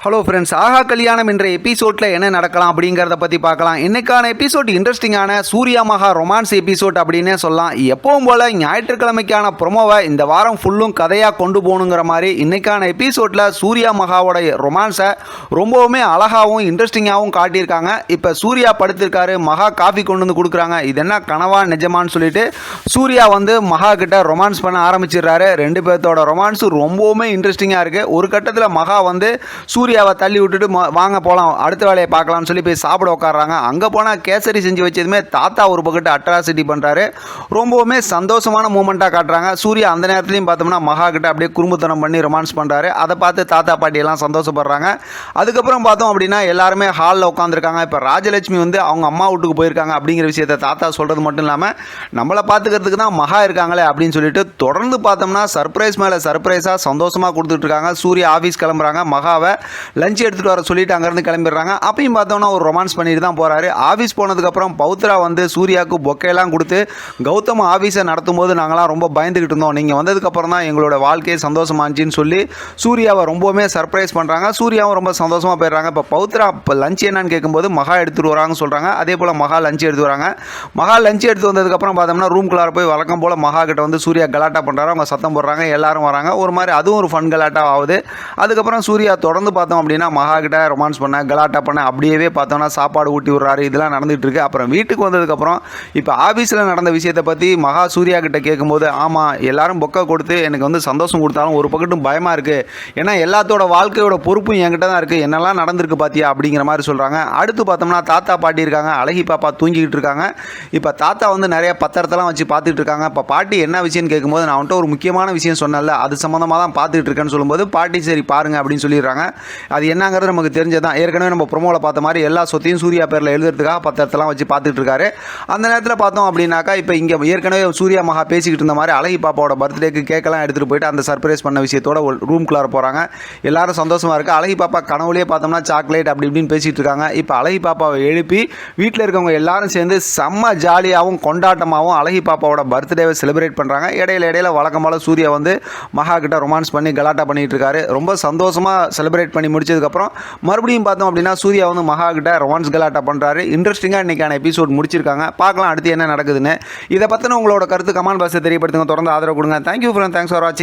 Hello friends, ஆஹா கல்யாணம் என்ற எபிசோடில் என்ன நடக்கலாம் அப்படிங்கிறத பற்றி பார்க்கலாம். இன்றைக்கான எபிசோட் இன்ட்ரெஸ்டிங்கான சூர்யா மகா ரொமான்ஸ் எபிசோட் அப்படின்னே சொல்லலாம். எப்பவும் போல் ஞாயிற்றுக்கிழமைக்கான ப்ரொமோவை இந்த வாரம் ஃபுல்லும் கதையாக கொண்டு போகணுங்கிற மாதிரி இன்றைக்கான எபிசோடில் சூர்யா மகாவோட ரொமான்ஸை ரொம்பவுமே அழகாகவும் இன்ட்ரெஸ்டிங்காகவும் காட்டியிருக்காங்க. இப்போ சூர்யா படுத்திருக்காரு, மகா காஃபி கொண்டு வந்து கொடுக்குறாங்க. இது என்ன கனவா நிஜமான்னு சொல்லிட்டு சூர்யா வந்து மகா கிட்ட ரொமான்ஸ் பண்ண ஆரம்பிச்சிடுறாரு. ரெண்டு பேர்த்தோட ரொமான்ஸ் ரொம்பவுமே இன்ட்ரெஸ்டிங்காக இருக்குது. ஒரு கட்டத்தில் மகா வந்து சூர்யாவை தள்ளி விட்டுட்டு வாங்க போகலாம், அடுத்த வேலையை பார்க்கலாம்னு சொல்லி போய் சாப்பிட உட்காடுறாங்க. அங்கே போனால் கேசரி செஞ்சு வச்சதுமே தாத்தா ஒரு பக்கத்து அட்ராசிட்டி பண்ணுறாரு. ரொம்பவுமே சந்தோஷமான மூமெண்ட்டாக காட்டுறாங்க. சூர்யா அந்த நேரத்துலையும் பார்த்தோம்னா மகா கிட்ட அப்படியே குறும்புத்தனம் பண்ணி ரொமான்ஸ் பண்ணுறாரு. அதை பார்த்து தாத்தா பாட்டியெல்லாம் சந்தோஷப்படுறாங்க. அதுக்கப்புறம் பார்த்தோம் அப்படின்னா எல்லாருமே ஹாலில் உட்காந்துருக்காங்க. இப்போ ராஜலட்சுமி வந்து அவங்க அம்மா வீட்டுக்கு போயிருக்காங்க அப்படிங்கிற விஷயத்தை தாத்தா சொல்கிறது மட்டும் இல்லாமல் நம்மளை பார்த்துக்கிறதுக்கு தான் மகா இருக்காங்களே அப்படின்னு சொல்லிட்டு தொடர்ந்து பார்த்தோம்னா சர்ப்ரைஸ் மேலே சர்ப்ரைஸாக சந்தோஷமாக கொடுத்துட்ருக்காங்க. சூர்யா ஆஃபீஸ் கிளம்புறாங்க. மகாவை லஞ்ச் எடுத்துகிட்டு வர சொல்லிட்டு அங்கேருந்து கிளம்பிடுறாங்க. அப்பயும் பார்த்தோன்னா ஒரு ரொமான்ஸ் பண்ணிட்டு தான் போகிறாரு. ஆஃபீஸ் போனதுக்கப்புறம் பௌத்ரா வந்து சூர்யாவுக்கு பொக்கையெல்லாம் கொடுத்து கௌதம் ஆஃபீஸை நடத்தும் போது நாங்களாம் ரொம்ப பயந்துக்கிட்டு இருந்தோம், நீங்கள் வந்ததுக்கப்புறம் தான் எங்களோட வாழ்க்கையை சந்தோஷமாச்சுன்னு சொல்லி சூர்யாவை ரொம்பவுமே சர்ப்ரைஸ் பண்ணுறாங்க. சூர்யாவும் ரொம்ப சந்தோஷமாக போயிடுறாங்க. இப்போ பௌத்ரா இப்போ லஞ்ச் என்னன்னு கேட்கும்போது மகா எடுத்துகிட்டு வராங்கன்னு சொல்கிறாங்க. அதே போல் மகா லஞ்ச் எடுத்து வராங்க. மகா லஞ்ச் எடுத்து வந்ததுக்கப்புறம் பார்த்தோம்னா ரூம்குள்ளார போய் வழக்கம் போல் மகா கிட்ட வந்து சூர்யா கலாட்டா பண்ணுறாரு. அவங்க சத்தம் போடுறாங்க, எல்லாரும் வராங்க. ஒரு மாதிரி அதுவும் ஒரு ஃபன் கலாட்டா ஆகுது. அதுக்கப்புறம் சூர்யா தொடர்ந்து பார்த்தோம் அப்படின்னா மகா கிட்ட ரொமான்ஸ் பண்ண கலாட்டா பண்ண அப்படியே பார்த்தோன்னா சாப்பாடு ஊட்டி விட்றாரு. இதெல்லாம் நடந்துகிட்டு இருக்கு. அப்புறம் வீட்டுக்கு வந்ததுக்கப்புறம் இப்போ ஆஃபீஸில் நடந்த விஷயத்தை பற்றி மகா சூர்யா கிட்ட கேட்கும்போது, ஆமாம் எல்லாரும் பொக்கை கொடுத்து எனக்கு வந்து சந்தோஷம் கொடுத்தாலும் ஒரு பக்கட்டும் பயமாக இருக்குது, ஏன்னா எல்லாத்தோட வாழ்க்கையோட பொறுப்பும் என்கிட்ட தான் இருக்குது, என்னெல்லாம் நடந்திருக்கு பார்த்தியா அப்படிங்கிற மாதிரி சொல்கிறாங்க. அடுத்து பார்த்தோம்னா தாத்தா பாட்டி இருக்காங்க. அழகி பாப்பா தூங்கிக்கிட்டு இருக்காங்க. இப்போ தாத்தா வந்து நிறைய பத்திரத்தெல்லாம் வச்சு பார்த்துட்டு இருக்காங்க. இப்போ பாட்டி என்ன விஷயம்னு கேட்கும்போது, நான் வந்துட்டு ஒரு முக்கியமான விஷயம் சொன்னேன்ல, அது சம்மந்தமாக தான் பார்த்துட்டு இருக்கேன்னு சொல்லும்போது பாட்டி சரி பாருங்க அப்படின்னு சொல்லிடுறாங்க. அது என்னங்கிறது நமக்கு தெரிஞ்சதான். ஏற்கனவே நம்ம ப்ரோமோவில் பார்த்த மாதிரி எல்லா சொத்தையும் சூர்யா பேரில் எழுதுறதுக்காக பத்திரத்தெல்லாம் வச்சு பார்த்துட்டு இருக்காரு. அந்த நேரத்தில் பார்த்தோம் அப்படின்னாக்கா இப்போ இங்கே ஏற்கனவே சூர்யா மகா பேசிக்கிட்டு இருந்த மாதிரி அழகி பாப்பாவோட பர்த்டேக்கு கேக்கெல்லாம் எடுத்துகிட்டு போயிட்டு அந்த சர்ப்ரைஸ் பண்ண விஷயத்தோட ரூம்குள்ளார போகிறாங்க. எல்லாரும் சந்தோஷமாக இருக்குது. அழகி பாப்பா கனவுலேயே பார்த்தோம்னா சாக்லேட் அப்படி இப்படின்னு பேசிகிட்டு இருக்காங்க. இப்போ அழகி பாப்பாவை எழுப்பி வீட்டில் இருக்கவங்க எல்லாரும் சேர்ந்து செம்ம ஜாலியாகவும் கொண்டாட்டமாகவும் அழகி பாப்பாவோட பர்த்டேவை செலிப்ரேட் பண்ணுறாங்க. இடையில வழக்கம் போல் சூர்யா வந்து மகா கிட்ட ரொமான்ஸ் பண்ணி கலாட்டா பண்ணிகிட்டு இருக்காரு. ரொம்ப சந்தோஷமாக செலிப்ரேட் பண்ணி முடிச்சதுக்கப்புறம் மறுபடியும் பார்த்தோம் அப்படின்னா சூர்யா வந்து மகா கிட்ட ரொமான்ஸ் கலாட்டா பண்ணுறாரு. இன்ட்ரெஸ்டிங்காக இன்றைக்கான எபிசோட் முடிச்சிருக்காங்க. பார்க்கலாம் அடுத்து என்ன நடக்குதுன்னு. இதை பற்றின உங்களோட கருத்து கமெண்ட் பாக்ஸில் தெரியப்படுத்துங்க. தொடர்ந்து ஆதரவு கொடுங்க. தேங்க்யூ ஃப்ரெண்ட், தேங்க்ஸ் ஃபார் வாட்சிங்.